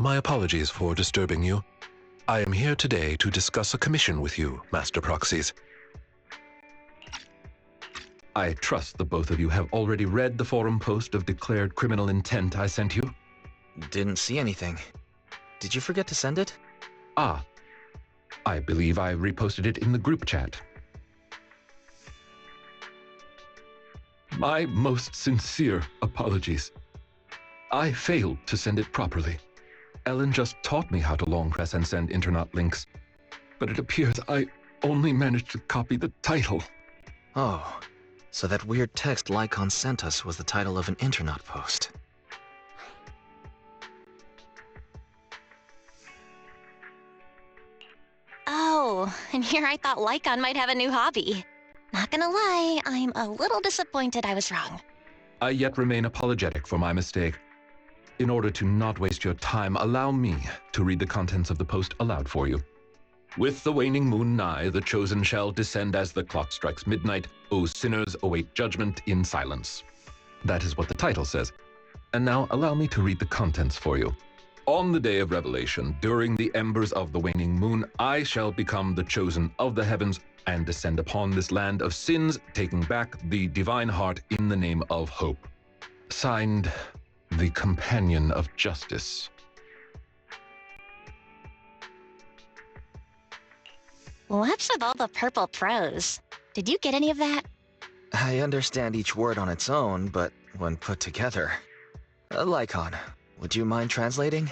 My apologies for disturbing you. I am here today to discuss a commission with you, Master Proxies. I trust the both of you have already read the forum post of declared criminal intent I sent you. Didn't see anything. Did you forget to send it? Ah, I believe I reposted it in the group chat. My most sincere apologies. I failed to send it properly. Ellen just taught me how to long press and send internet links, but it appears I only managed to copy the title. Oh, so that weird text Lycon sent us was the title of an internet post. Oh, and here I thought Lycon might have a new hobby. Not gonna lie, I'm a little disappointed I was wrong. I yet remain apologetic for my mistake. In order to not waste your time, allow me to read the contents of the post aloud for you. With the waning moon nigh, the chosen shall descend as the clock strikes midnight. O sinners, await judgment in silence. That is what the title says. And now allow me to read the contents for you. On the day of revelation, during the embers of the waning moon, I shall become the chosen of the heavens and descend upon this land of sins, taking back the divine heart in the name of hope. Signed, the Companion of Justice. What's with all the purple prose? Did you get any of that? I understand each word on its own, but when put together... Lycon, would you mind translating?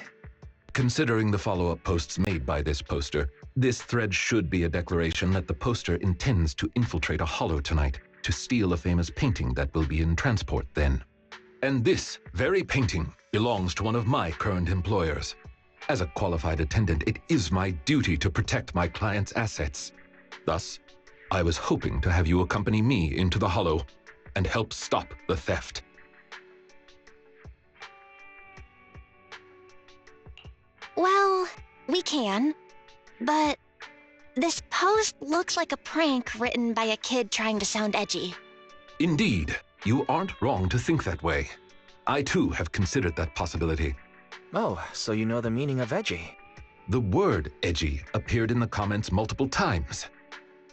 Considering the follow-up posts made by this poster, this thread should be a declaration that the poster intends to infiltrate a hollow tonight to steal a famous painting that will be in transport then. And this very painting belongs to one of my current employers. As a qualified attendant, it is my duty to protect my client's assets. Thus, I was hoping to have you accompany me into the hollow and help stop the theft. Well, we can, but this post looks like a prank written by a kid trying to sound edgy. Indeed, you aren't wrong to think that way. I too have considered that possibility. Oh, so you know the meaning of edgy. The word edgy appeared in the comments multiple times.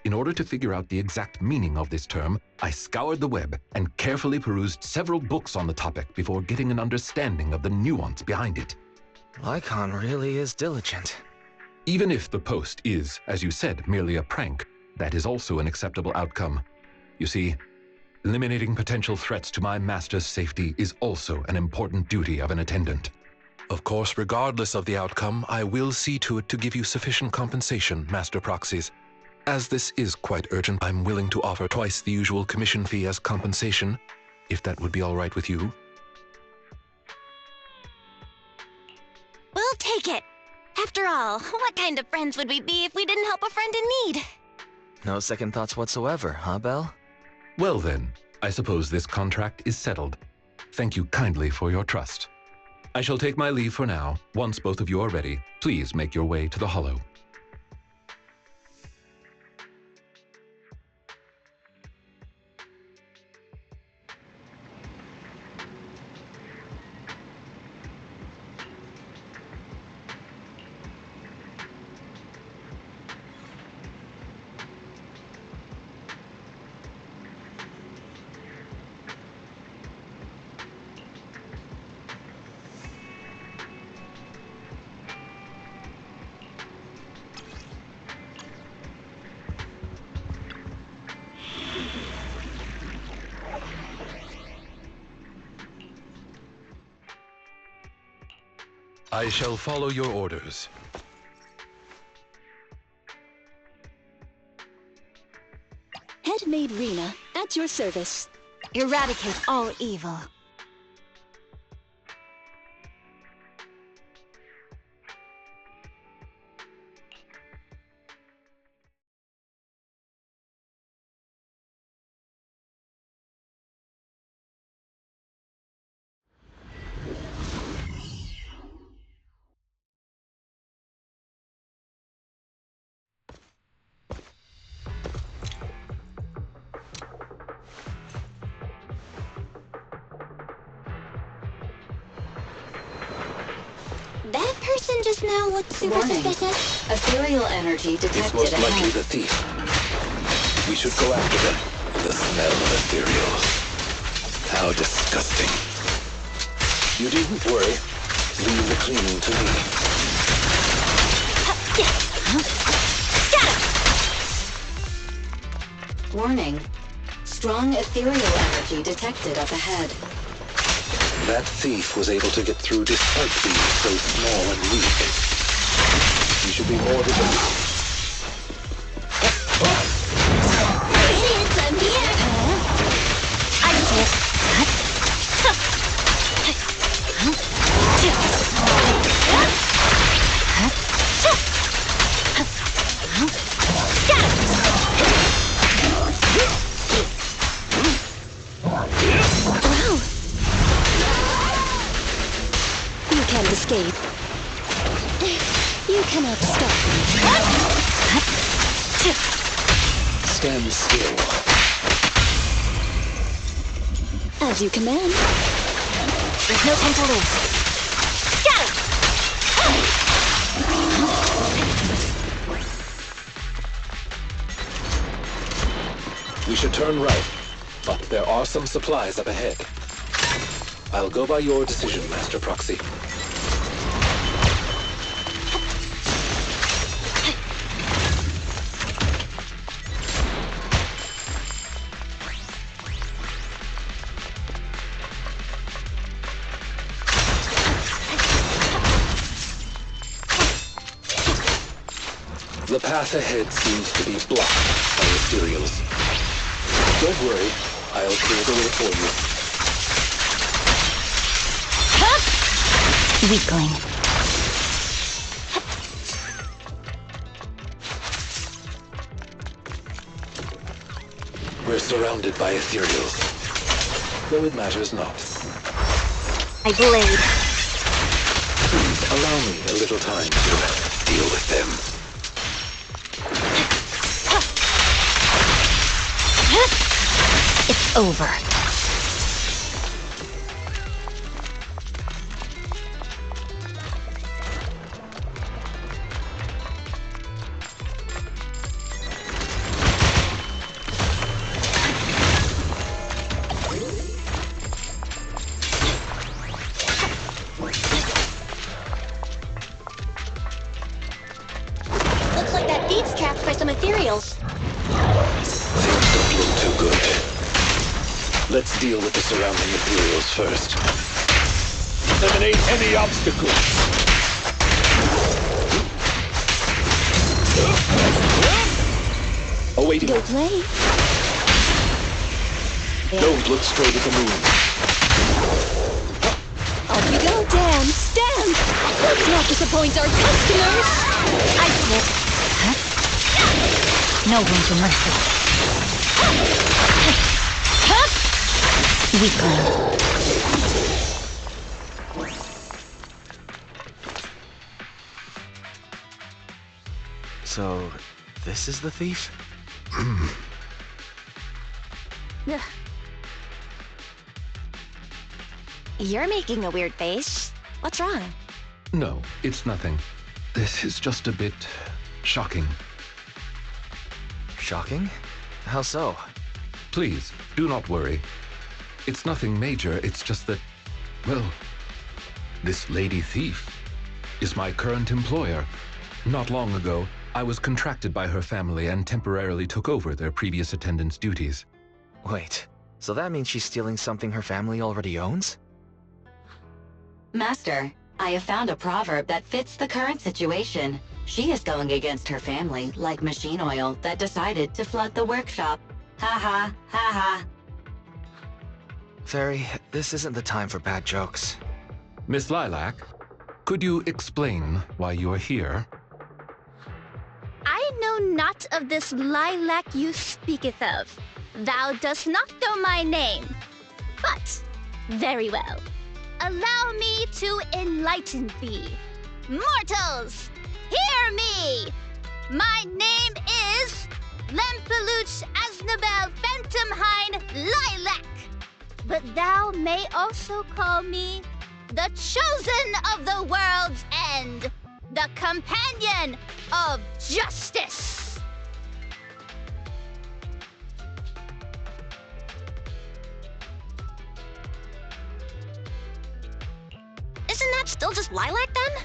In order to figure out the exact meaning of this term, I scoured the web and carefully perused several books on the topic before getting an understanding of the nuance behind it. Lycon really is diligent. Even if the post is, as you said, merely a prank, that is also an acceptable outcome. You see, eliminating potential threats to my master's safety is also an important duty of an attendant. Of course, regardless of the outcome, I will see to it to give you sufficient compensation, Master Proxies. As this is quite urgent, I'm willing to offer twice the usual commission fee as compensation, if that would be all right with you. We'll take it. After all, what kind of friends would we be if we didn't help a friend in need? No second thoughts whatsoever, huh, Belle? Well then, I suppose this contract is settled. Thank you kindly for your trust. I shall take my leave for now. Once both of you are ready, please make your way to the hollow. I shall follow your orders. Headmaid Rena, at your service. Eradicate all evil. just now what super Warning. suspicious? Ethereal energy It's detected most likely ahead. the thief. We should go after them. The smell of ethereals. How disgusting. You needn't worry. Leave the cleaning to me. Warning. Strong ethereal energy detected up ahead. That thief was able to get through despite being so small and weak. We should be more vigilant. Idiots, I'm here! I see it. Wow! You can't escape. You cannot stop me. Stand still. As you command. There's no time to lose. We should turn right, but there are some supplies up ahead. I'll go by your decision, Master Proxy. The path ahead seems to be blocked by ethereals. Don't worry, I'll clear the way for you. Weakling. We're surrounded by ethereals, though it matters not. I blade. Please allow me a little time to deal with them. It's over. Looks like that thief's trapped by some ethereals. Things don't look too good. Let's deal with the surrounding ethereals first. Eliminate any obstacles. Awaiting. Go play. Don't look straight at the moon. Off you go, Dan. Stand! Let's not disappoint our customers! I see it. No room for mercy. Weakling. So, this is the thief? You're making a weird face. What's wrong? No, it's nothing. This is just a bit shocking. Shocking? How so? Please, do not worry. It's nothing major, it's just that, well, this lady thief is my current employer. Not long ago, I was contracted by her family and temporarily took over their previous attendant's duties. Wait, so that means she's stealing something her family already owns? Master, I have found a proverb that fits the current situation. She is going against her family, like machine oil that decided to flood the workshop. Ha ha, ha ha. Fairy, this isn't the time for bad jokes. Miss Lilac, could you explain why you are here? I know not of this lilac you speaketh of. Thou dost not know my name. But, very well. Allow me to enlighten thee. Mortals, hear me! My name is Lempeluch Aznabel Phantomhine Lilac. But thou may also call me the Chosen of the World's End. the companion of justice. Isn't that still just Lilac then?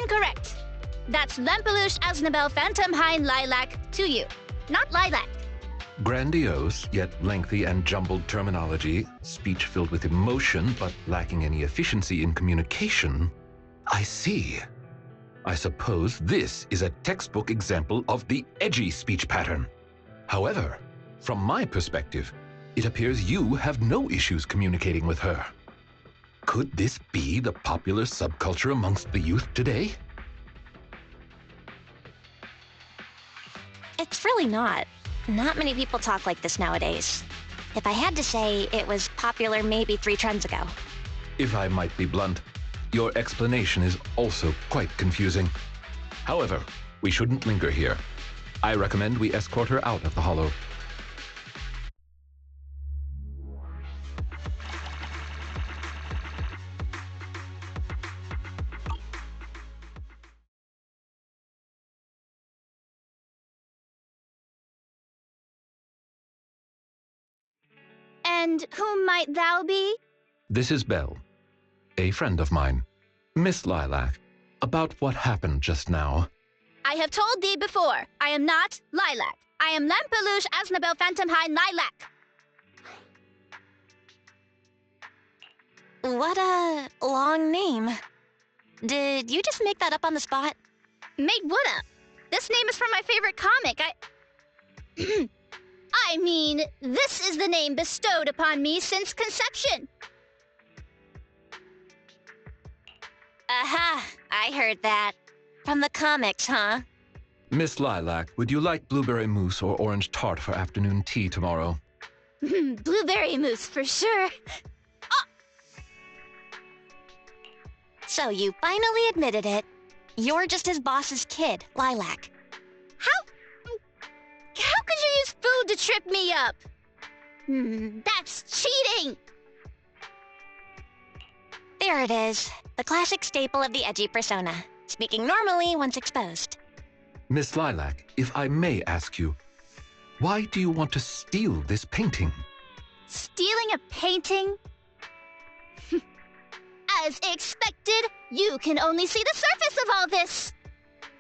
Incorrect. That's Lempeluche Aznabel Phantomhine Lilac to you, not Lilac. Grandiose, yet lengthy and jumbled terminology, speech filled with emotion but lacking any efficiency in communication. I see. I suppose this is a textbook example of the edgy speech pattern. However, from my perspective, it appears you have no issues communicating with her. Could this be the popular subculture amongst the youth today? It's really not. Not many people talk like this nowadays. If I had to say, it was popular maybe 3 trends ago. If I might be blunt, your explanation is also quite confusing. However, we shouldn't linger here. I recommend we escort her out of the hollow. And whom might thou be? This is Belle, a friend of mine. Miss Lilac, about what happened just now. I have told thee before, I am not Lilac. I am Lempeluche Aznabel Phantomhine Lilac. What a long name. Did you just make that up on the spot? Made what up? This name is from my favorite comic. I mean, this is the name bestowed upon me since conception. Aha, I heard that. From the comics, huh? Miss Lilac, would you like blueberry mousse or orange tart for afternoon tea tomorrow? Blueberry mousse for sure. So you finally admitted it. You're just his boss's kid, Lilac. How could you use food to trip me up? That's cheating! There it is. The classic staple of the edgy persona. Speaking normally once exposed. Miss Lilac, if I may ask you, why do you want to steal this painting? Stealing a painting? As expected, you can only see the surface of all this.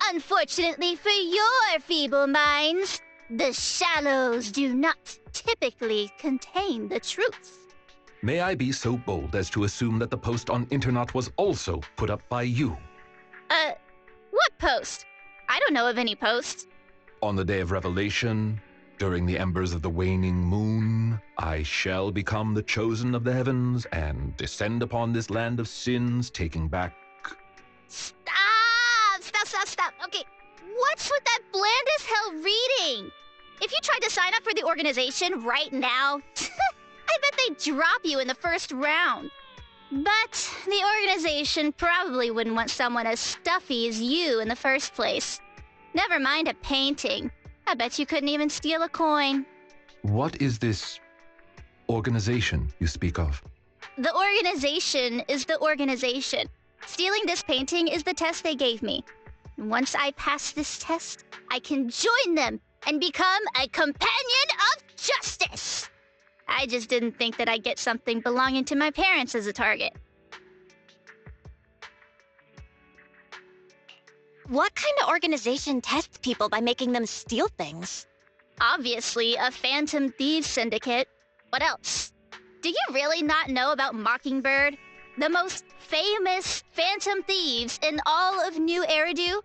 Unfortunately for your feeble minds, the shallows do not typically contain the truth. May I be so bold as to assume that the post on Internet was also put up by you? What post? I don't know of any posts. On the day of revelation, during the embers of the waning moon, I shall become the chosen of the heavens and descend upon this land of sins, taking back... Stop! Okay, what's with that bland as hell reading? If you tried to sign up for the organization right now, I bet they'd drop you in the first round. But the organization probably wouldn't want someone as stuffy as you in the first place. Never mind a painting. I bet you couldn't even steal a coin. What is this organization you speak of? The organization is the organization. Stealing this painting is the test they gave me. Once I pass this test, I can join them and become a companion of justice. I just didn't think that I'd get something belonging to my parents as a target. What kind of organization tests people by making them steal things? Obviously, a Phantom Thieves Syndicate. What else? Do you really not know about Mockingbird? The most famous Phantom Thieves in all of New Eridu?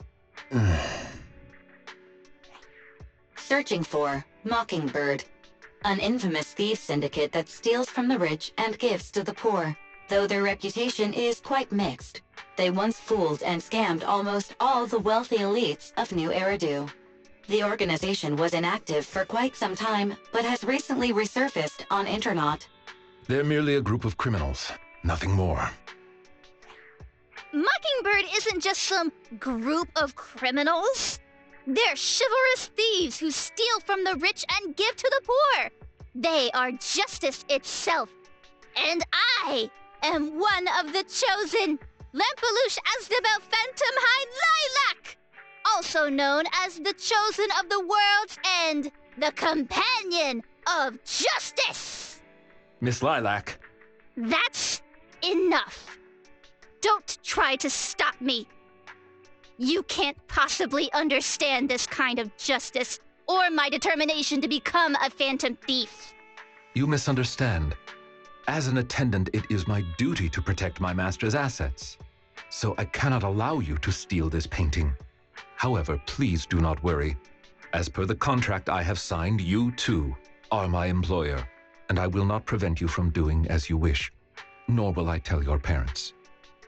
Searching for Mockingbird, an infamous thief syndicate that steals from the rich and gives to the poor. Though their reputation is quite mixed, they once fooled and scammed almost all the wealthy elites of New Eridu. The organization was inactive for quite some time, but has recently resurfaced on Internet. They're merely a group of criminals, nothing more. Mockingbird isn't just some group of criminals. They're chivalrous thieves who steal from the rich and give to the poor. They are justice itself. And I am one of the chosen. Lampeluche Asdabel Phantom High Lilac! Also known as the Chosen of the World's End, the Companion of Justice! Miss Lilac, That's enough. Don't try to stop me. You can't possibly understand this kind of justice or my determination to become a phantom thief. you misunderstand. As an attendant, it is my duty to protect my master's assets. So I cannot allow you to steal this painting. However, please do not worry. As per the contract I have signed, you too are my employer, and I will not prevent you from doing as you wish, nor will I tell your parents.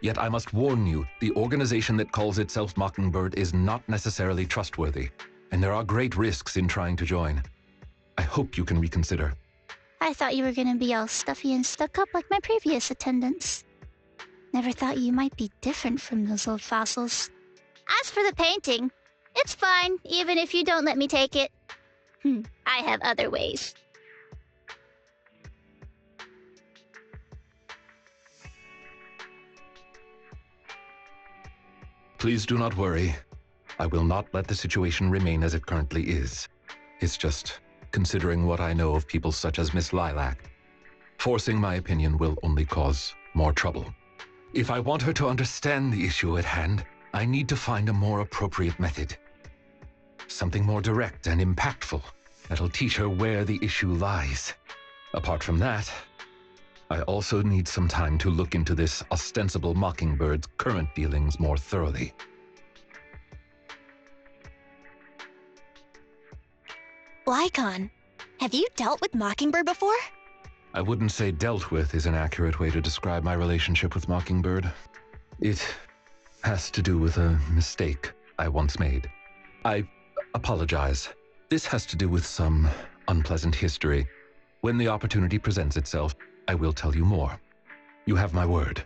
Yet I must warn you, the organization that calls itself Mockingbird is not necessarily trustworthy, and there are great risks in trying to join. I hope you can reconsider. I thought you were gonna be all stuffy and stuck up like my previous attendants. Never thought you might be different from those old fossils. As for the painting, it's fine, even if you don't let me take it. I have other ways. Please do not worry. I will not let the situation remain as it currently is. It's just, considering what I know of people such as Miss Lilac, forcing my opinion will only cause more trouble. If I want her to understand the issue at hand, I need to find a more appropriate method. Something more direct and impactful that'll teach her where the issue lies. Apart from that, I also need some time to look into this ostensible Mockingbird's current dealings more thoroughly. Lycon, have you dealt with Mockingbird before? I wouldn't say dealt with is an accurate way to describe my relationship with Mockingbird. It has to do with a mistake I once made. I apologize. This has to do with some unpleasant history. When the opportunity presents itself, I will tell you more. You have my word.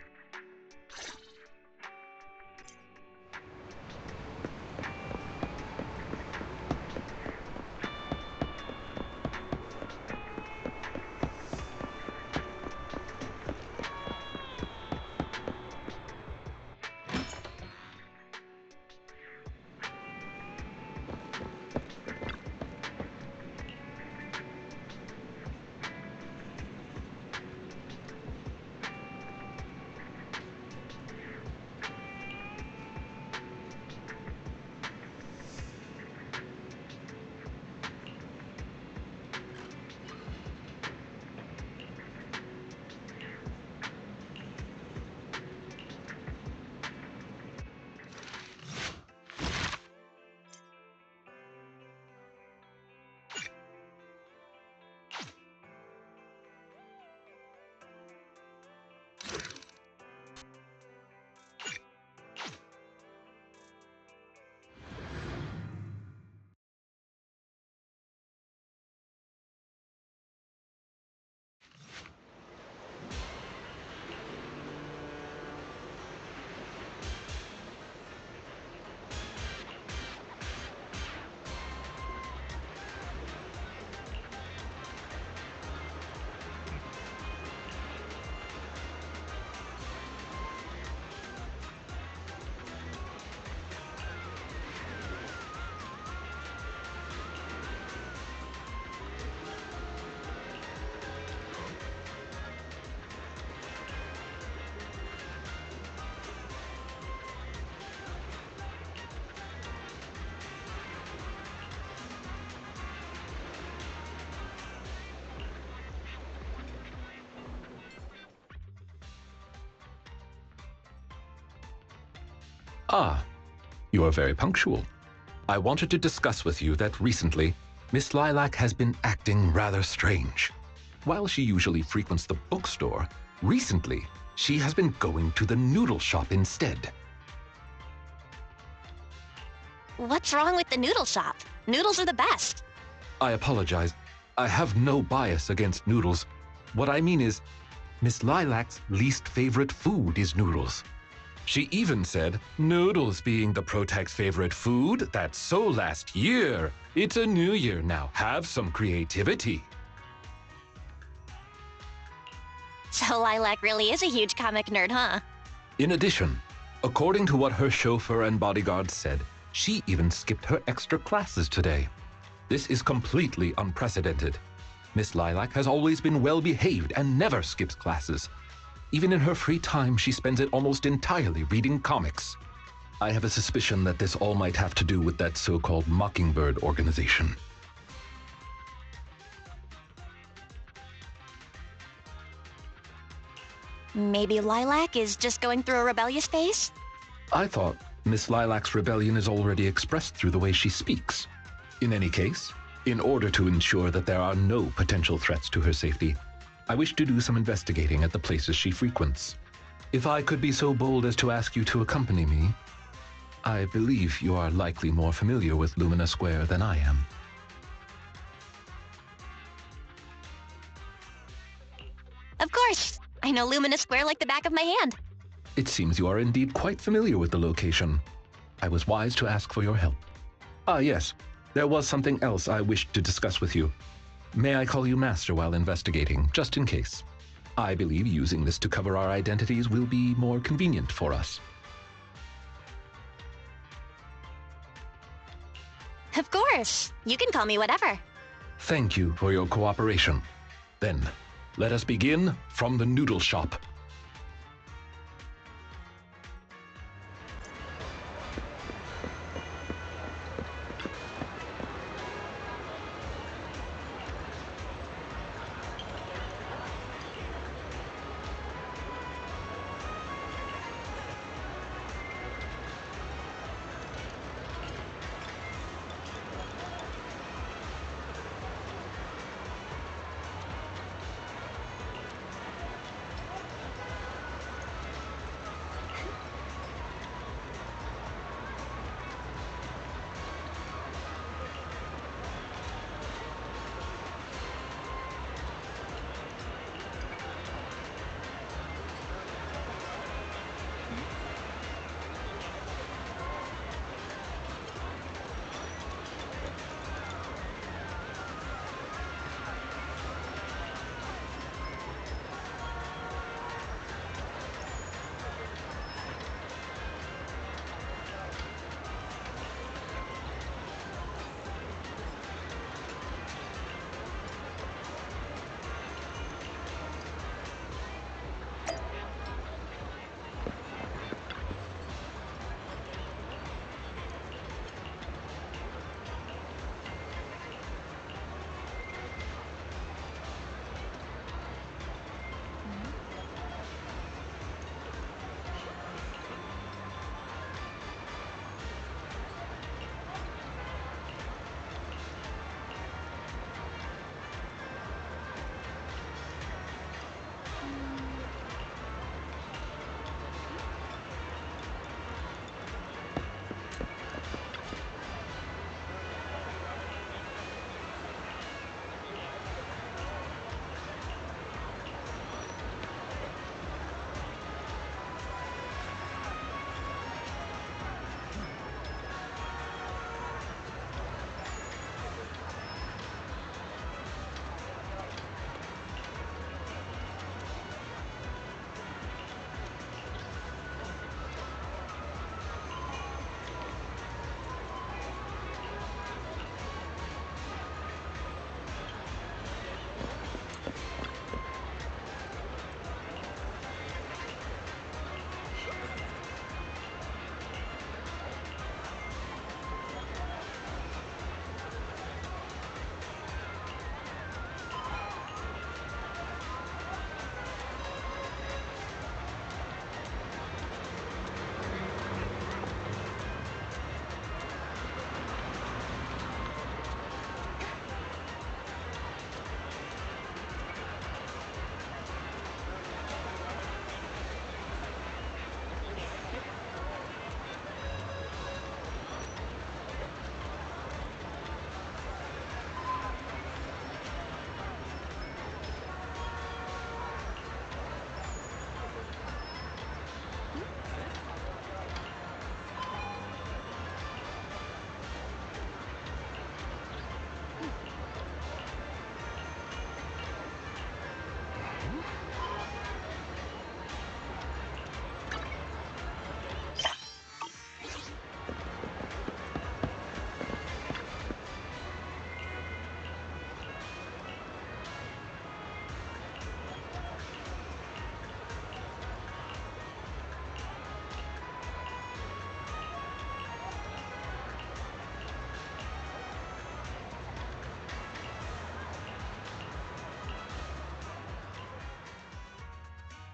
Ah, you are very punctual. I wanted to discuss with you that recently, Miss Lilac has been acting rather strange. While she usually frequents the bookstore, recently she has been going to the noodle shop instead. What's wrong with the noodle shop? Noodles are the best. I apologize. I have no bias against noodles. What I mean is, Miss Lilac's least favorite food is noodles. She even said, noodles being the Protag's favorite food, that's so last year. It's a new year now. Have some creativity. So Lilac really is a huge comic nerd, huh? In addition, According to what her chauffeur and bodyguard said, she even skipped her extra classes today. This is completely unprecedented. Miss Lilac has always been well-behaved and never skips classes. Even in her free time, she spends it almost entirely reading comics. I have a suspicion that this all might have to do with that so-called Mockingbird organization. Maybe Lilac is just going through a rebellious phase? I thought Miss Lilac's rebellion is already expressed through the way she speaks. In any case, in order to ensure that there are no potential threats to her safety, I wish to do some investigating at the places she frequents. If I could be so bold as to ask you to accompany me, I believe you are likely more familiar with Lumina Square than I am. Of course! I know Lumina Square like the back of my hand. It seems you are indeed quite familiar with the location. I was wise to ask for your help. Ah, yes. There was something else I wished to discuss with you. May I call you Master while investigating, just in case? I believe using this to cover our identities will be more convenient for us. Of course! You can call me whatever. Thank you for your cooperation. Then, let us begin from the noodle shop.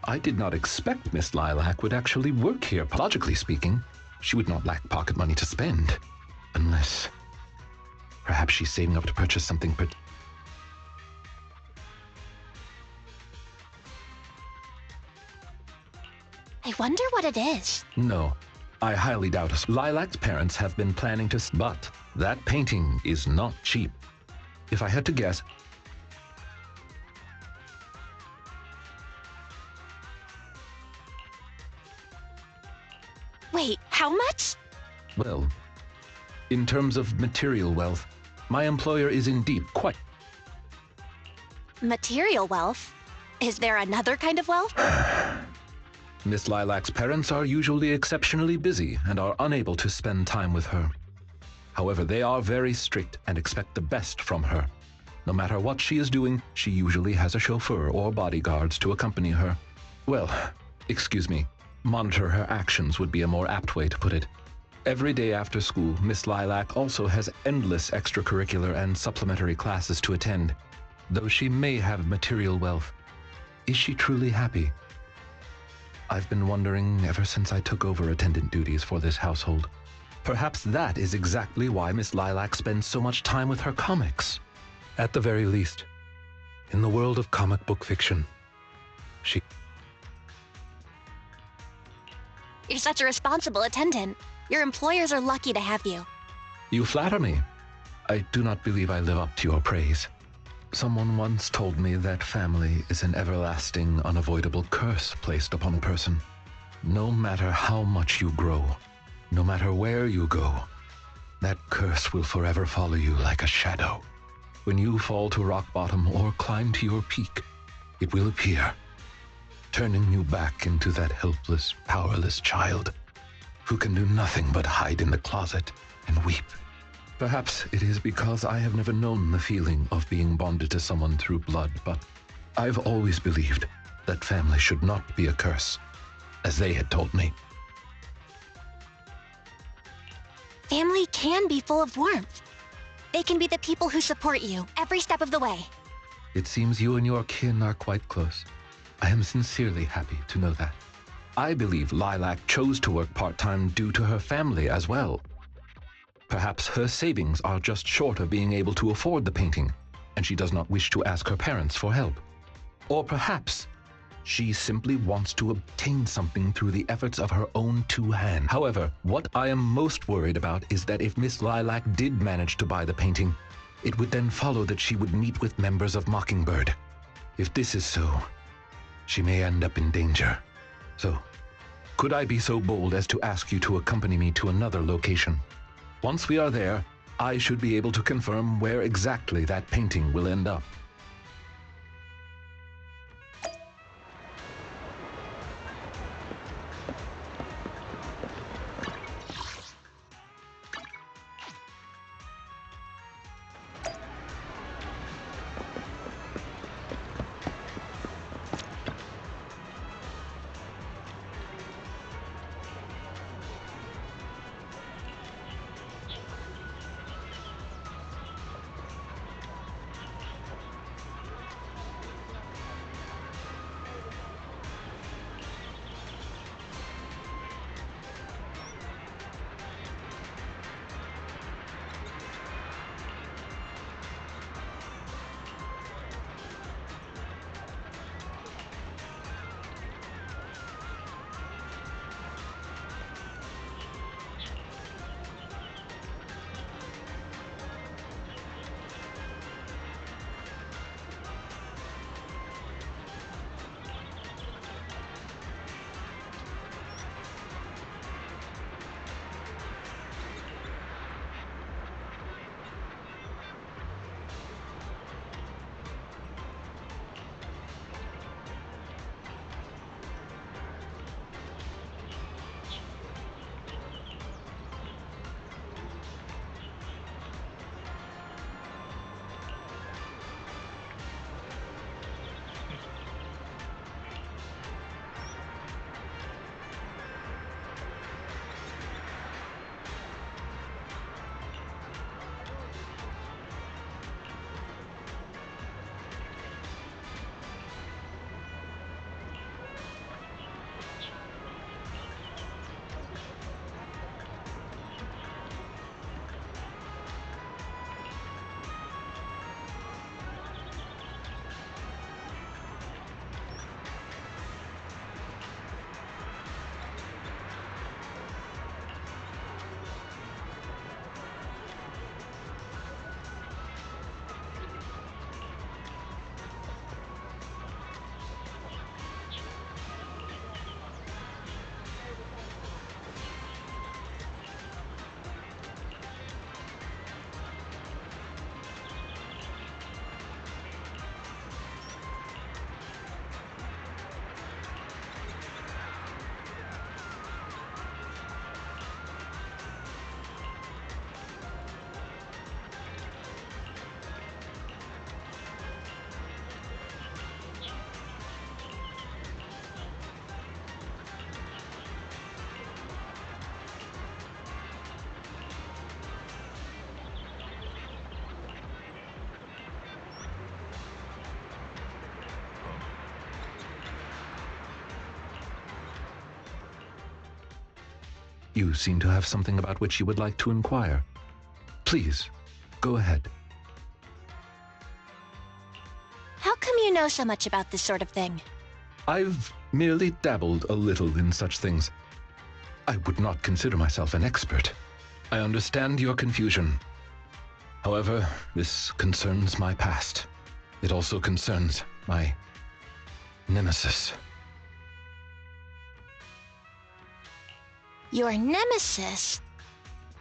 I did not expect Miss Lilac would actually work here. Logically speaking, she would not lack pocket money to spend. Unless... perhaps she's saving up to purchase something I wonder what it is. No, I highly doubt it. Lilac's parents have been planning to... But that painting is not cheap. If I had to guess... Wait, how much? Well, in terms of material wealth, my employer is indeed quite... Material wealth? Is there another kind of wealth? Miss Lilac's parents are usually exceptionally busy and are unable to spend time with her. However, they are very strict and expect the best from her. No matter what she is doing, she usually has a chauffeur or bodyguards to accompany her. Well, excuse me, monitor her actions would be a more apt way to put it. Every day after school, Miss Lilac also has endless extracurricular and supplementary classes to attend. Though she may have material wealth, is she truly happy? I've been wondering ever since I took over attendant duties for this household. Perhaps that is exactly why Miss Lilac spends so much time with her comics. At the very least, in the world of comic book fiction, she... You're such a responsible attendant. Your employers are lucky to have you. You flatter me. I do not believe I live up to your praise. Someone once told me that family is an everlasting, unavoidable curse placed upon a person. No matter how much you grow, no matter where you go, that curse will forever follow you like a shadow. When you fall to rock bottom or climb to your peak, it will appear, turning you back into that helpless, powerless child who can do nothing but hide in the closet and weep. Perhaps it is because I have never known the feeling of being bonded to someone through blood, but I've always believed that family should not be a curse, as they had told me. Family can be full of warmth. They can be the people who support you every step of the way. It seems you and your kin are quite close. I am sincerely happy to know that. I believe Lilac chose to work part-time due to her family as well. Perhaps her savings are just short of being able to afford the painting, and she does not wish to ask her parents for help. Or perhaps she simply wants to obtain something through the efforts of her own two hands. However, what I am most worried about is that if Miss Lilac did manage to buy the painting, it would then follow that she would meet with members of Mockingbird. If this is so, she may end up in danger. So, could I be so bold as to ask you to accompany me to another location? Once we are there, I should be able to confirm where exactly that painting will end up. You seem to have something about which you would like to inquire. Please, go ahead. How come you know so much about this sort of thing? I've merely dabbled a little in such things. I would not consider myself an expert. I understand your confusion. However, this concerns my past. It also concerns my nemesis. Your nemesis?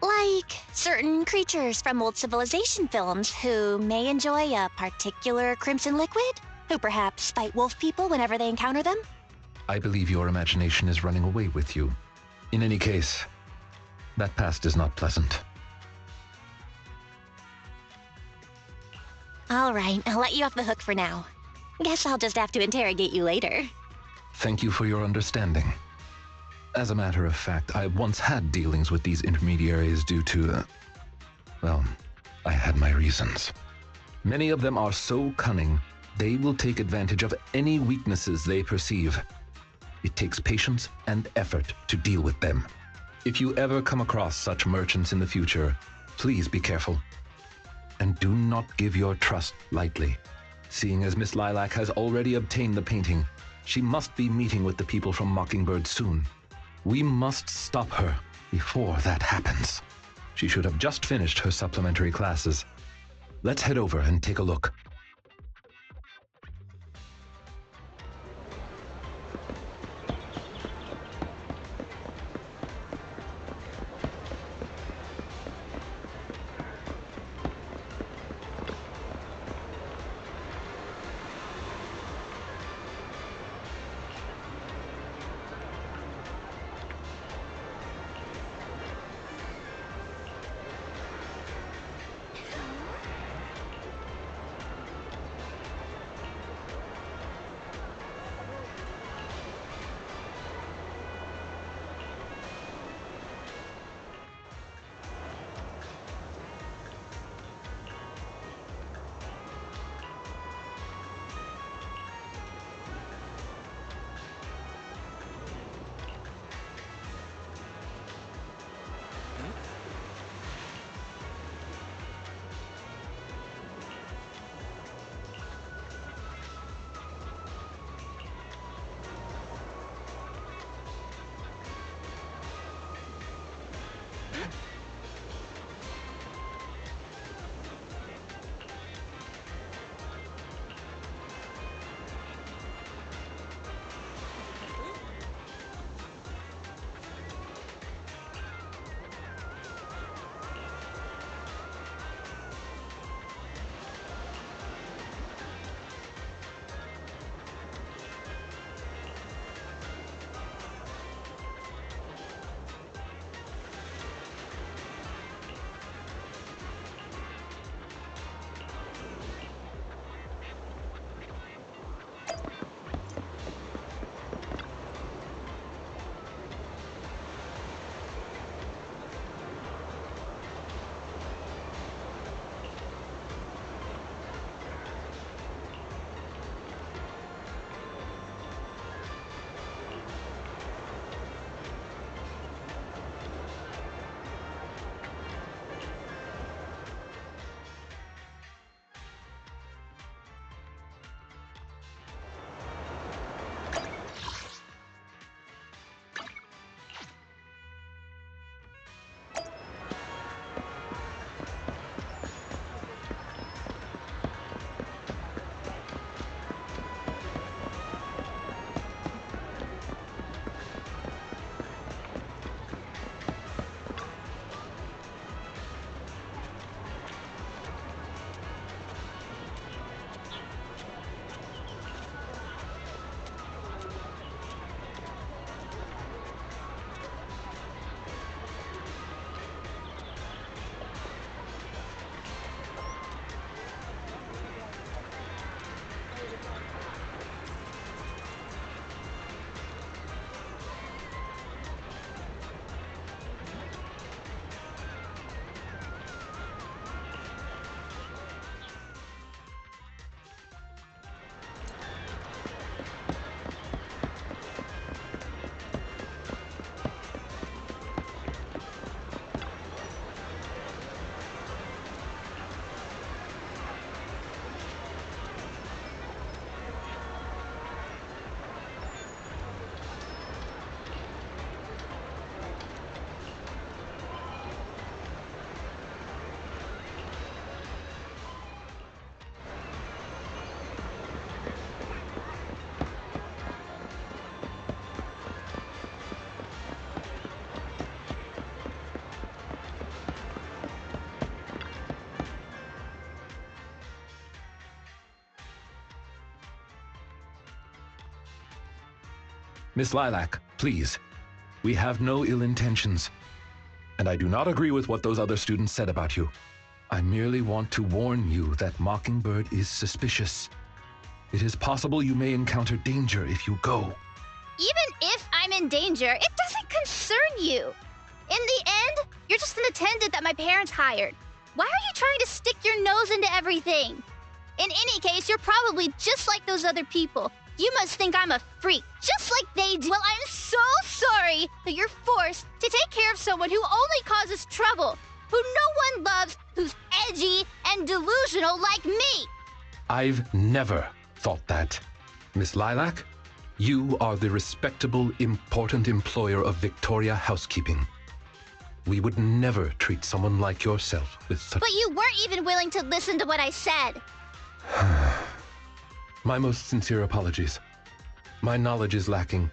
Like certain creatures from old civilization films who may enjoy a particular crimson liquid? Who perhaps fight wolf people whenever they encounter them? I believe your imagination is running away with you. In any case, that past is not pleasant. All right, I'll let you off the hook for now. Guess I'll just have to interrogate you later. Thank you for your understanding. As a matter of fact, I once had dealings with these intermediaries due to, well, I had my reasons. Many of them are so cunning, they will take advantage of any weaknesses they perceive. It takes patience and effort to deal with them. If you ever come across such merchants in the future, please be careful. And do not give your trust lightly. Seeing as Miss Lilac has already obtained the painting, she must be meeting with the people from Mockingbird soon. We must stop her before that happens. She should have just finished her supplementary classes. Let's head over and take a look. Miss Lilac, please. We have no ill intentions. And I do not agree with what those other students said about you. I merely want to warn you that Mockingbird is suspicious. It is possible you may encounter danger if you go. Even if I'm in danger, it doesn't concern you. In the end, you're just an attendant that my parents hired. Why are you trying to stick your nose into everything? In any case, you're probably just like those other people. You must think I'm a freak, just like they do. Well, I'm so sorry that you're forced to take care of someone who only causes trouble, who no one loves, who's edgy and delusional like me. I've never thought that. Miss Lilac, you are the respectable, important employer of Victoria Housekeeping. We would never treat someone like yourself with such... But you weren't even willing to listen to what I said. My most sincere apologies. My knowledge is lacking.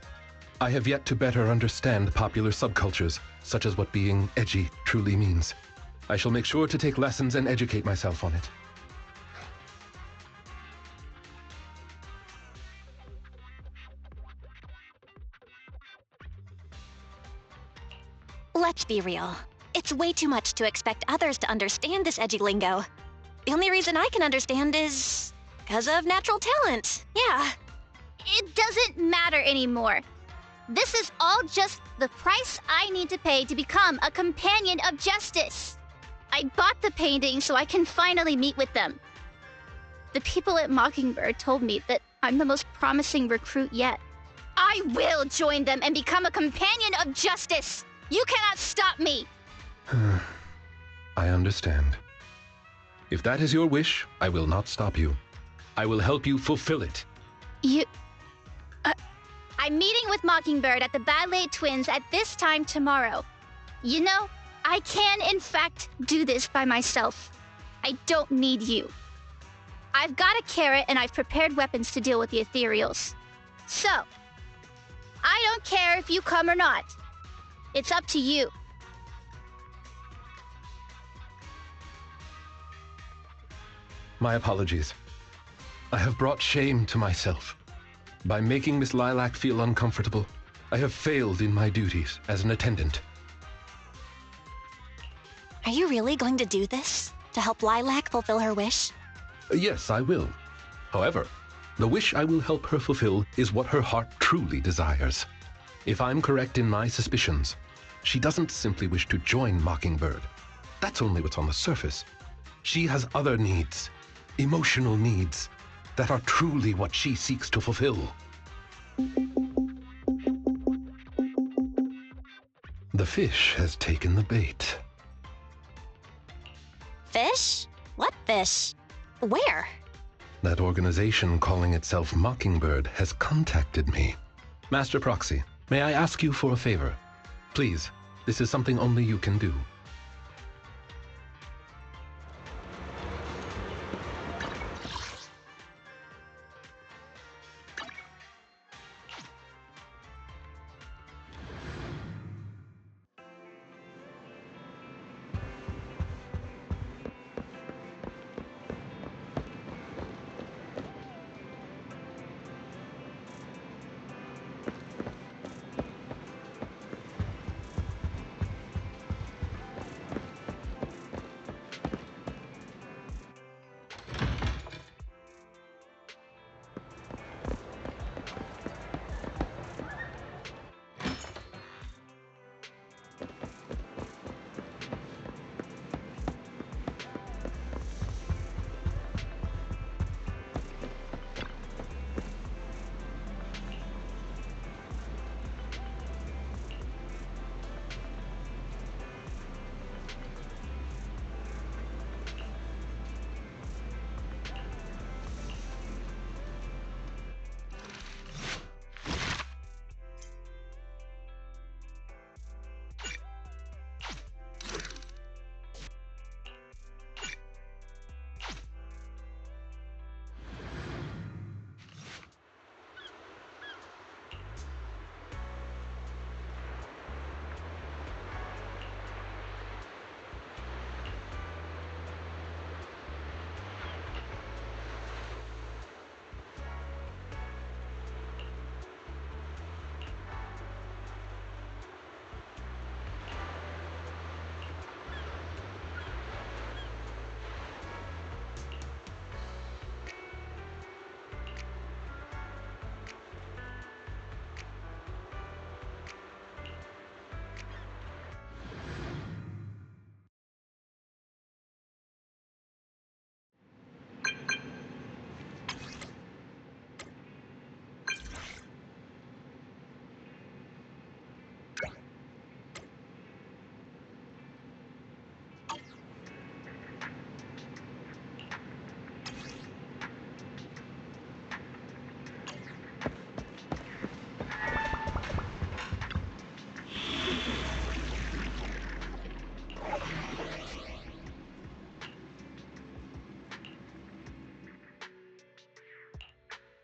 I have yet to better understand popular subcultures, such as what being edgy truly means. I shall make sure to take lessons and educate myself on it. Let's be real. It's way too much to expect others to understand this edgy lingo. The only reason I can understand is because of natural talent. Yeah. It doesn't matter anymore. This is all just the price I need to pay to become a companion of justice. I bought the painting so I can finally meet with them. The people at Mockingbird told me that I'm the most promising recruit yet. I will join them and become a companion of justice. You cannot stop me. I understand. If that is your wish, I will not stop you. I will help you fulfill it. I'm meeting with Mockingbird at the Ballet Twins at this time tomorrow. You know, I can in fact do this by myself. I don't need you. I've got a carrot and I've prepared weapons to deal with the ethereals. So, I don't care if you come or not. It's up to you. My apologies. I have brought shame to myself. By making Miss Lilac feel uncomfortable, I have failed in my duties as an attendant. Are you really going to do this? To help Lilac fulfill her wish? Yes, I will. However, the wish I will help her fulfill is what her heart truly desires. If I'm correct in my suspicions, she doesn't simply wish to join Mockingbird. That's only what's on the surface. She has other needs, emotional needs, that are truly what she seeks to fulfill. The fish has taken the bait. Fish? What fish? Where? That organization calling itself Mockingbird has contacted me. Master Proxy, may I ask you for a favor? Please, this is something only you can do.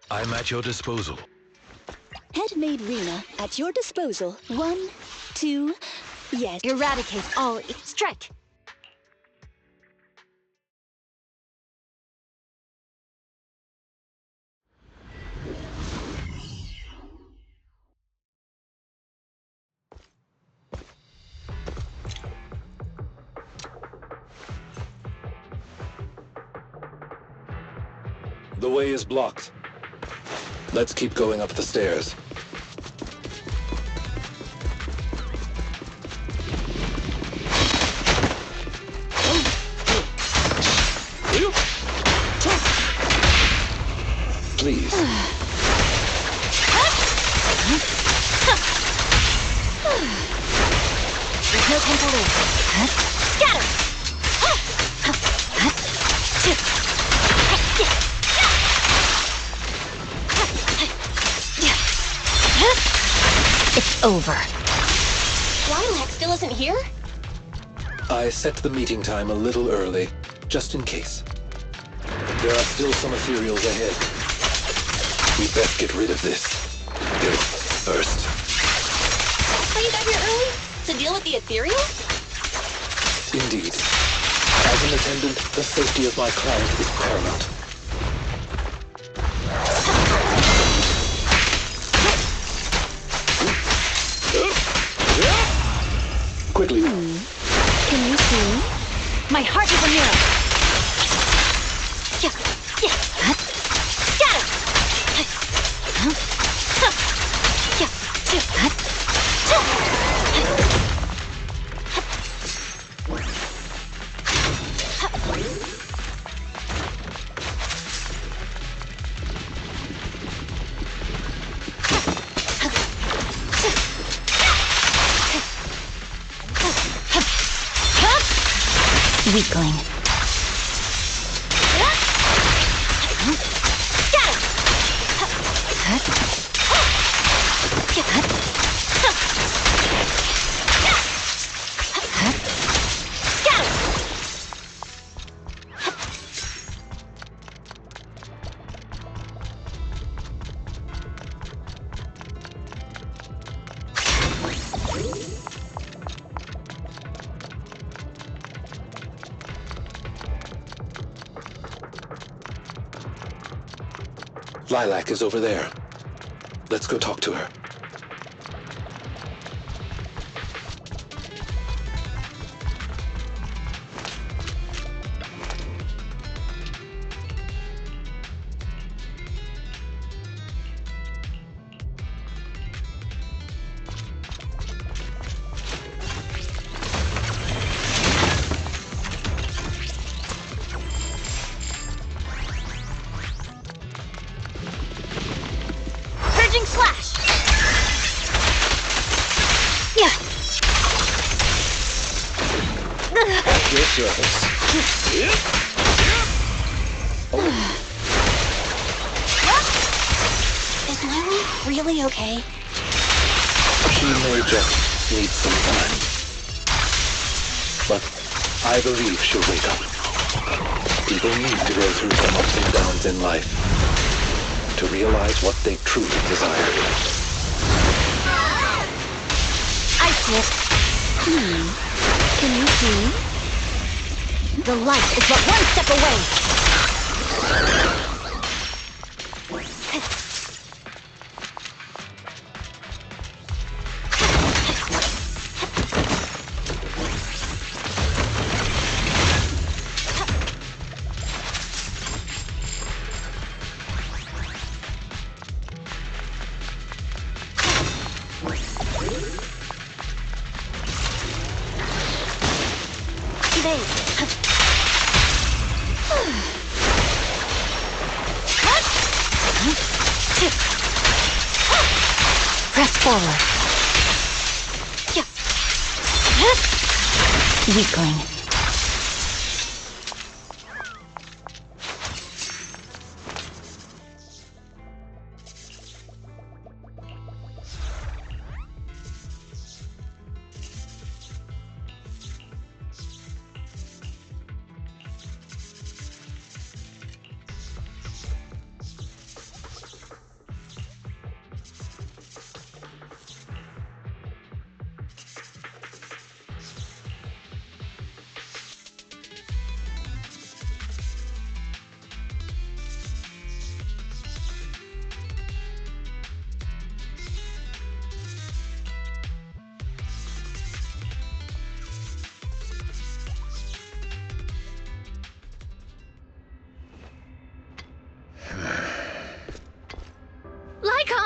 I'm at your disposal. Headmaid Rena, at your disposal. 1, 2, yes. Eradicate all. Strike. The way is blocked. Let's keep going up the stairs. Please. There's no time to lose. Scatter! It's over. Lilac still isn't here? I set the meeting time a little early, just in case. There are still some ethereals ahead. We best get rid of this first. So you got here early? To deal with the ethereal? Indeed. As an attendant, the safety of my client is paramount. Quickly. Can you see? My heart is a mirror. Got Weakling. Lilac is over there. Let's go talk to her. Slash! Yeah. At your service. Is Lily really okay? She may just need some time. But I believe she'll wake up. People need to go through some ups and downs in life to realize what they truly desire. I see it. Can you see? The light is but one step away. Press forward. Weakling.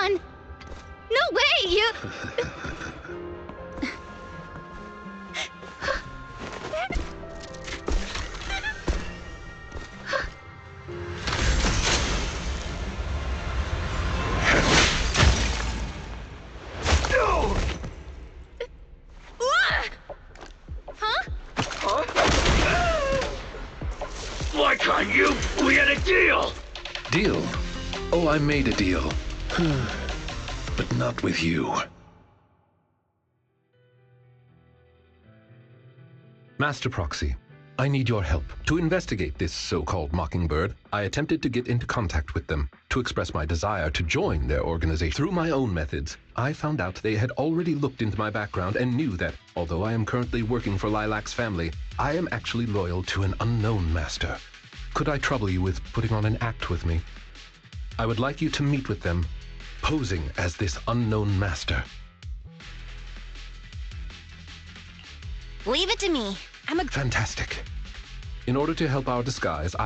Lycon! No way, you... Lycon, we had a deal! Deal? Oh, I made a deal. But not with you. Master Proxy, I need your help. To investigate this so-called Mockingbird, I attempted to get into contact with them, to express my desire to join their organization. Through my own methods, I found out they had already looked into my background and knew that, although I am currently working for Lilac's family, I am actually loyal to an unknown master. Could I trouble you with putting on an act with me? I would like you to meet with them, posing as this unknown master. Leave it to me. I'm a... Fantastic. In order to help our disguise,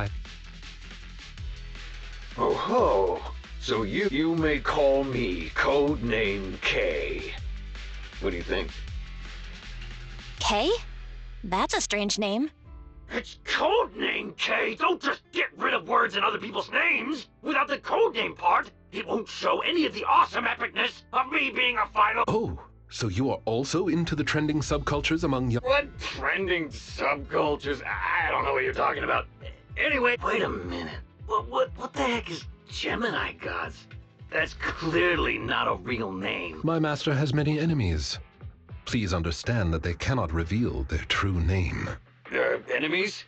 Oh ho! So you may call me Codename K. What do you think? K? That's a strange name. It's Codename K! Don't just get rid of words in other people's names! Without the codename part, it won't show any of the awesome epicness of me being a final— Oh, so you are also into the trending subcultures among young— What trending subcultures? I don't know what you're talking about. Anyway, wait a minute. What the heck is Gemini Gods? That's clearly not a real name. My master has many enemies. Please understand that they cannot reveal their true name. Enemies?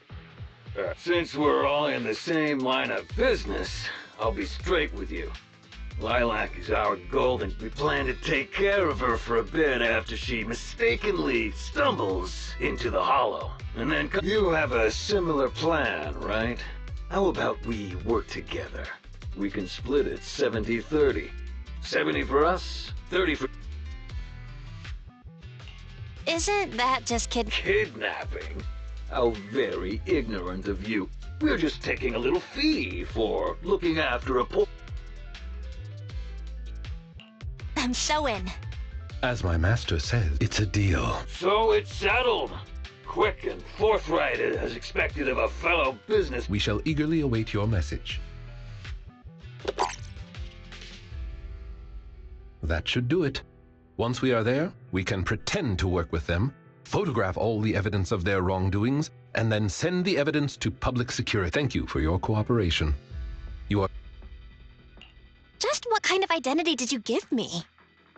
Since we're all in the same line of business, I'll be straight with you. Lilac is our gold, and we plan to take care of her for a bit after she mistakenly stumbles into the Hollow. And then you have a similar plan, right? How about we work together? We can split it 70-30. 70 for us, 30 for... Isn't that just Kidnapping? How very ignorant of you. We're just taking a little fee for looking after a poor... I'm so in. As my master says, it's a deal. So it's settled. Quick and forthright as expected of a fellow business. We shall eagerly await your message. That should do it. Once we are there, we can pretend to work with them, photograph all the evidence of their wrongdoings, and then send the evidence to public security. Thank you for your cooperation. You are... Just what kind of identity did you give me?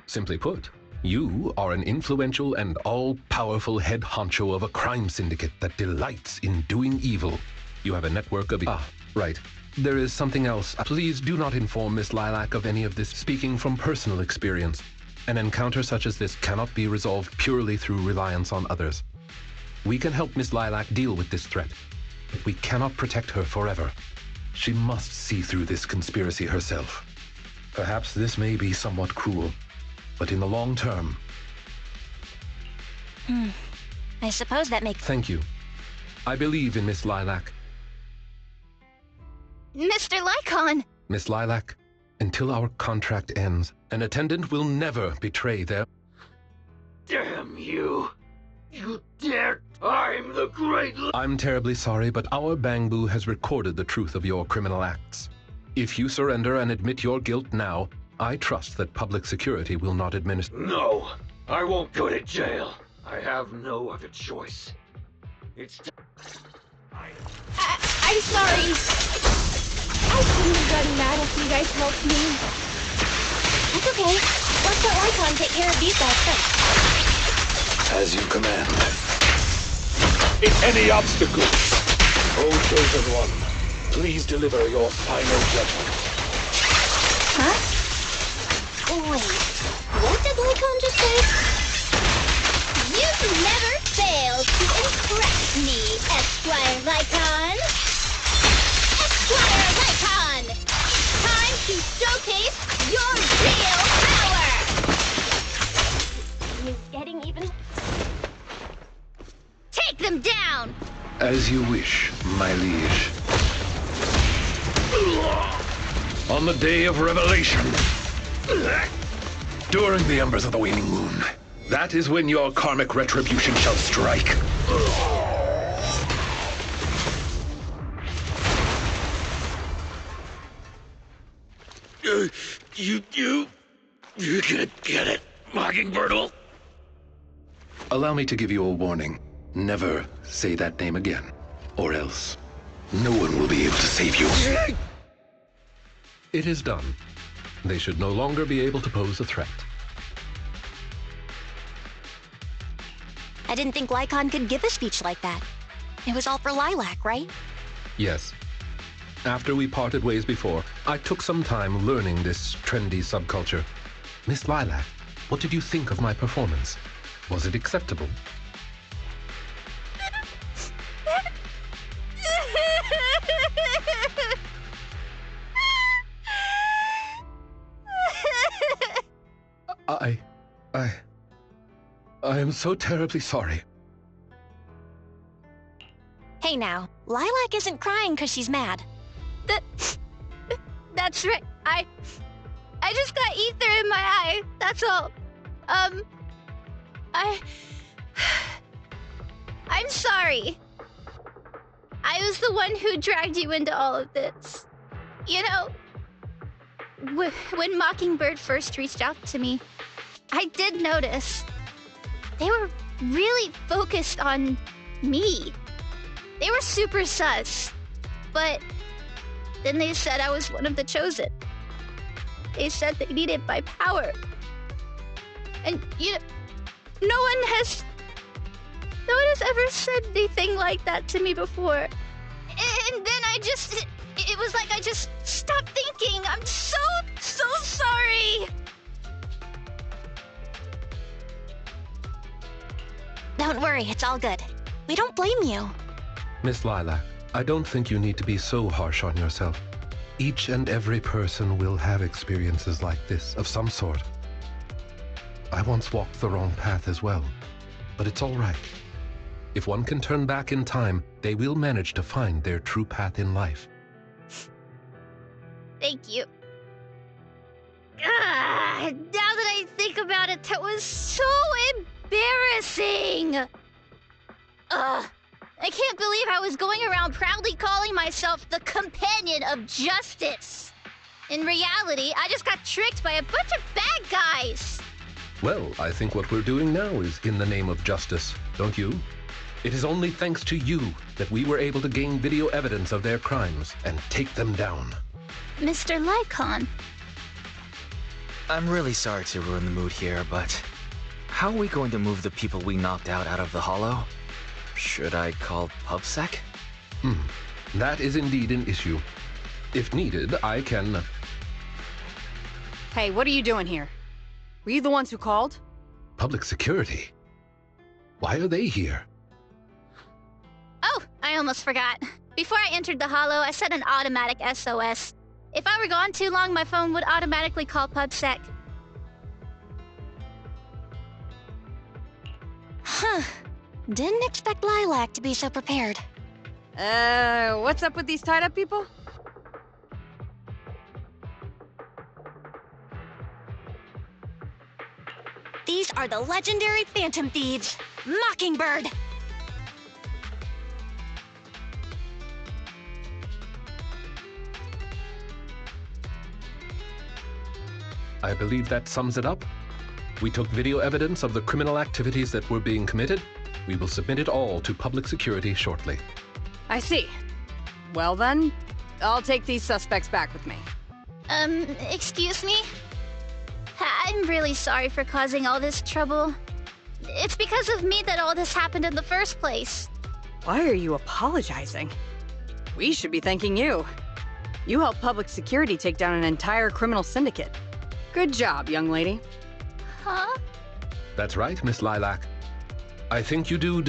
Simply put, you are an influential and all-powerful head honcho of a crime syndicate that delights in doing evil. You have a network of... Ah, right. There is something else. Please do not inform Miss Lilac of any of this. Speaking from personal experience, an encounter such as this cannot be resolved purely through reliance on others. We can help Miss Lilac deal with this threat, but we cannot protect her forever. She must see through this conspiracy herself. Perhaps this may be somewhat cruel, but in the long term... I suppose that makes... Thank you. I believe in Miss Lilac. Mr. Lycon! Miss Lilac, until our contract ends, an attendant will never betray their... Damn you! You dare! I'm the great... I'm terribly sorry, but our Bangbu has recorded the truth of your criminal acts. If you surrender and admit your guilt now, I trust that public security will not administer... No! I won't go to jail. I have no other choice. It's... I'm sorry. I couldn't have gotten mad if you guys helped me. That's okay. Let's let Lycon take care of these guys first. As you command. Any obstacles? O chosen one, please deliver your final judgment. Huh? Wait, what did Lycon just say? You've never failed to impress me, Esquire Lycon! Esquire Lycon! Time to showcase your real power! He's getting even... Take them down! As you wish, my liege. On the day of revelation, During the embers of the waning moon, that is when your karmic retribution shall strike. You can get it, Mockingbird. Allow me to give you a warning. Never say that name again, or else no one will be able to save you. It is done. They should no longer be able to pose a threat. I didn't think Lycon could give a speech like that. It was all for Lilac, right? Yes. After we parted ways before, I took some time learning this trendy subculture. Miss Lilac, what did you think of my performance? Was it acceptable? I am so terribly sorry. Hey now, Lilac isn't crying because she's mad. That's right. I just got ether in my eye. That's all. I'm sorry. I was the one who dragged you into all of this. You know, when Mockingbird first reached out to me, I did notice they were really focused on me. They were super sus, but then they said I was one of the chosen. They said they needed my power. And, you know, no one has ever said anything like that to me before. And then it was like I just stopped thinking. I'm so sorry. Don't worry, it's all good. We don't blame you. Miss Lilac, I don't think you need to be so harsh on yourself. Each and every person will have experiences like this of some sort. I once walked the wrong path as well, but it's all right. If one can turn back in time, they will manage to find their true path in life. Thank you. Now that I think about it, that was so embarrassing. I can't believe I was going around proudly calling myself the companion of justice. In reality, I just got tricked by a bunch of bad guys. Well, I think what we're doing now is in the name of justice, don't you? It is only thanks to you that we were able to gain video evidence of their crimes and take them down. Mr. Lycon. I'm really sorry to ruin the mood here, but how are we going to move the people we knocked out of the hollow? Should I call PubSec? That is indeed an issue. If needed, I can... Hey, what are you doing here? Were you the ones who called? Public security? Why are they here? Oh, I almost forgot. Before I entered the hollow, I set an automatic SOS. If I were gone too long, my phone would automatically call PubSec. Huh. Didn't expect Lilac to be so prepared. What's up with these tied-up people? These are the legendary Phantom Thieves, Mockingbird. I believe that sums it up. We took video evidence of the criminal activities that were being committed. We will submit it all to public security shortly. I see. Well then, I'll take these suspects back with me. Excuse me? I'm really sorry for causing all this trouble. It's because of me that all this happened in the first place. Why are you apologizing? We should be thanking you. You helped public security take down an entire criminal syndicate. Good job, young lady. Huh? That's right, Miss Lilac. I think you do...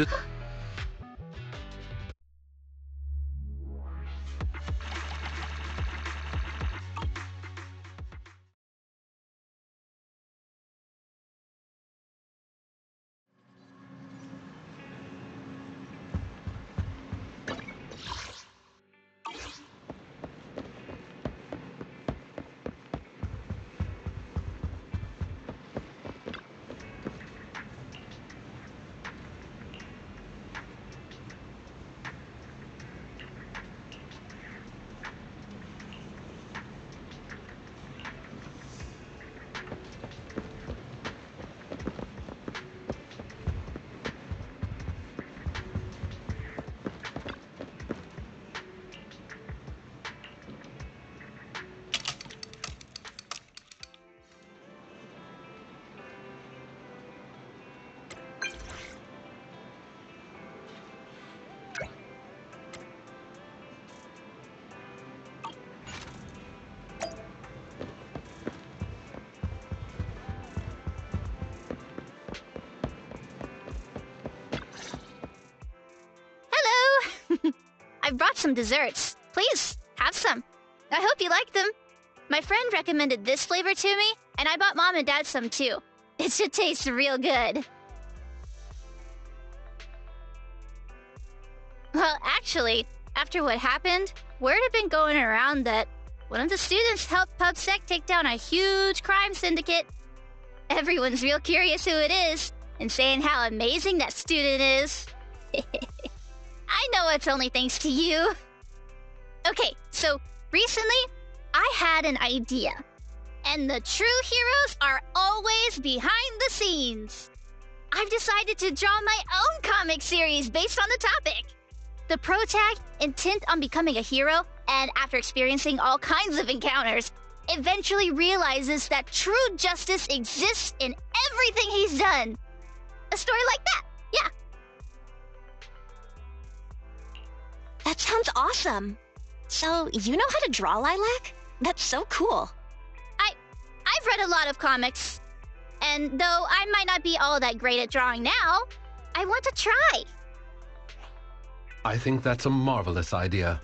brought some desserts. Please, have some. I hope you like them. My friend recommended this flavor to me, and I bought Mom and Dad some too. It should taste real good. Well, actually, after what happened, word had been going around that one of the students helped PubSec take down a huge crime syndicate. Everyone's real curious who it is, and saying how amazing that student is. I know it's only thanks to you. Okay, so recently, I had an idea. And the true heroes are always behind the scenes. I've decided to draw my own comic series based on the topic. The protag, intent on becoming a hero, and after experiencing all kinds of encounters, eventually realizes that true justice exists in everything he's done. A story like that, yeah. That sounds awesome. So, you know how to draw, Lilac? That's so cool. I've read a lot of comics. And though I might not be all that great at drawing now, I want to try. I think that's a marvelous idea.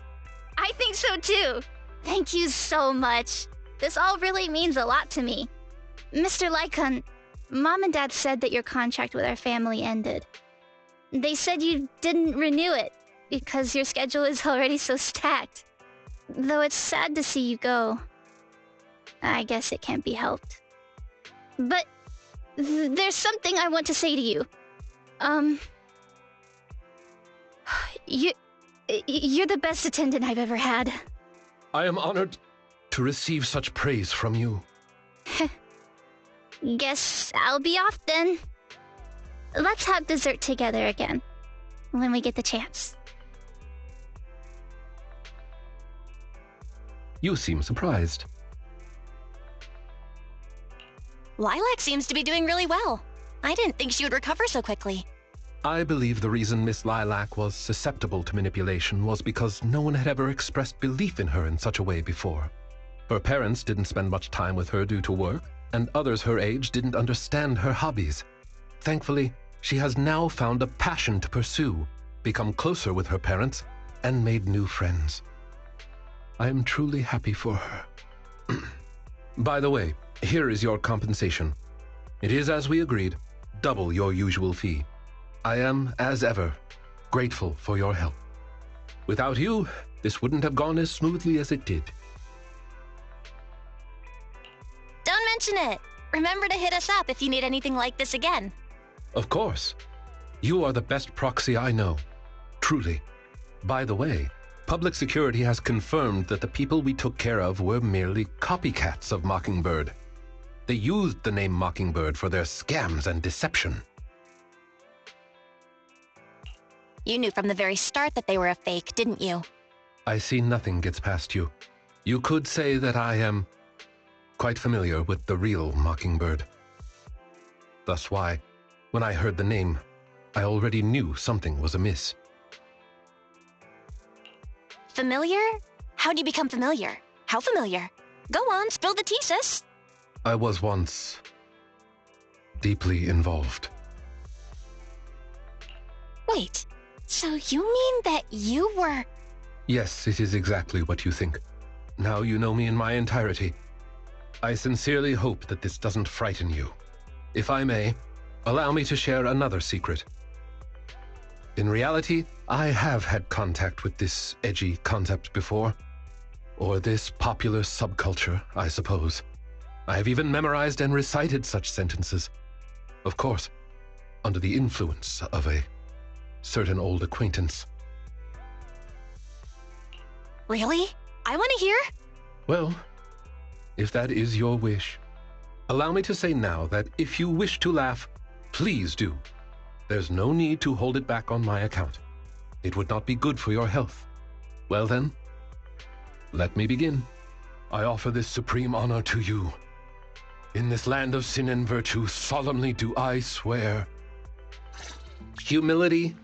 I think so too. Thank you so much. This all really means a lot to me. Mr. Lycon, Mom and Dad said that your contract with our family ended. They said you didn't renew it because your schedule is already so stacked. Though it's sad to see you go. I guess it can't be helped. But there's something I want to say to you. You're the best attendant I've ever had. I am honored to receive such praise from you. Guess I'll be off then. Let's have dessert together again, when we get the chance. You seem surprised. Lilac seems to be doing really well. I didn't think she would recover so quickly. I believe the reason Miss Lilac was susceptible to manipulation was because no one had ever expressed belief in her in such a way before. Her parents didn't spend much time with her due to work, and others her age didn't understand her hobbies. Thankfully, she has now found a passion to pursue, become closer with her parents, and made new friends. I am truly happy for her. By the way, here is your compensation. It is as we agreed, double your usual fee. I am, as ever, grateful for your help. Without you, this wouldn't have gone as smoothly as it did. Don't mention it. Remember to hit us up if you need anything like this again. Of course. You are the best proxy I know. Truly. By the way, public security has confirmed that the people we took care of were merely copycats of Mockingbird. They used the name Mockingbird for their scams and deception. You knew from the very start that they were a fake, didn't you? I see nothing gets past you. You could say that I am quite familiar with the real Mockingbird. Thus why, when I heard the name, I already knew something was amiss. Familiar? How'd you become familiar? How familiar? Go on, spill the tea, sis. I was once deeply involved. Wait, so you mean that you were... Yes, it is exactly what you think. Now you know me in my entirety. I sincerely hope that this doesn't frighten you. If I may, allow me to share another secret. In reality, I have had contact with this edgy concept before. Or this popular subculture, I suppose. I have even memorized and recited such sentences. Of course, under the influence of a certain old acquaintance. Really? I want to hear. Well, if that is your wish, allow me to say now that if you wish to laugh, please do. There's no need to hold it back on my account. It would not be good for your health. Well then, let me begin. I offer this supreme honor to you. In this land of sin and virtue, solemnly do I swear. Humility,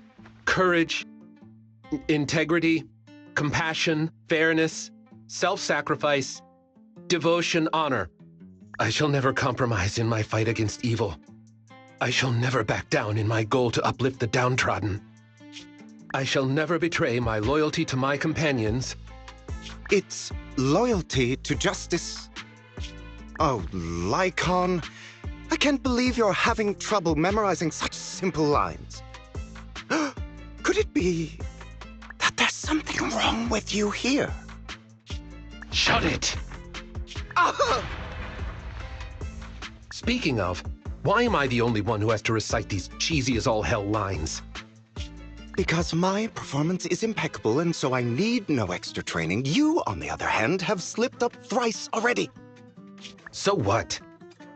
courage, integrity, compassion, fairness, self-sacrifice, devotion, honor. I shall never compromise in my fight against evil. I shall never back down in my goal to uplift the downtrodden. I shall never betray my loyalty to my companions. It's loyalty to justice. Oh, Lycon, I can't believe you're having trouble memorizing such simple lines. Could it be that there's something wrong with you here? Shut it! Speaking of, why am I the only one who has to recite these cheesy as all hell lines? Because my performance is impeccable, and so I need no extra training. You, on the other hand, have slipped up thrice already. So what?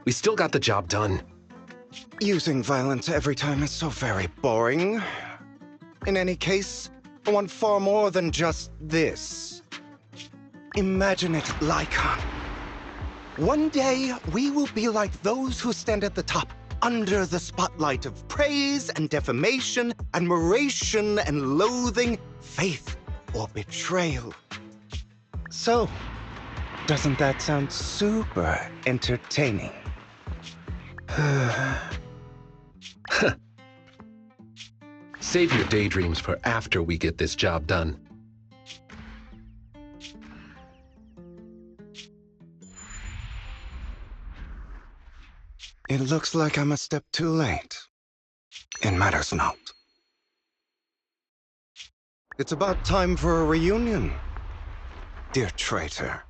We still got the job done. Using violence every time is so very boring. In any case, I want far more than just this. Imagine it, Lycon. One day, we will be like those who stand at the top, under the spotlight of praise and defamation, admiration and loathing, faith or betrayal. So, doesn't that sound super entertaining? Save your daydreams for after we get this job done. It looks like I'm a step too late. It matters not. It's about time for a reunion, dear traitor.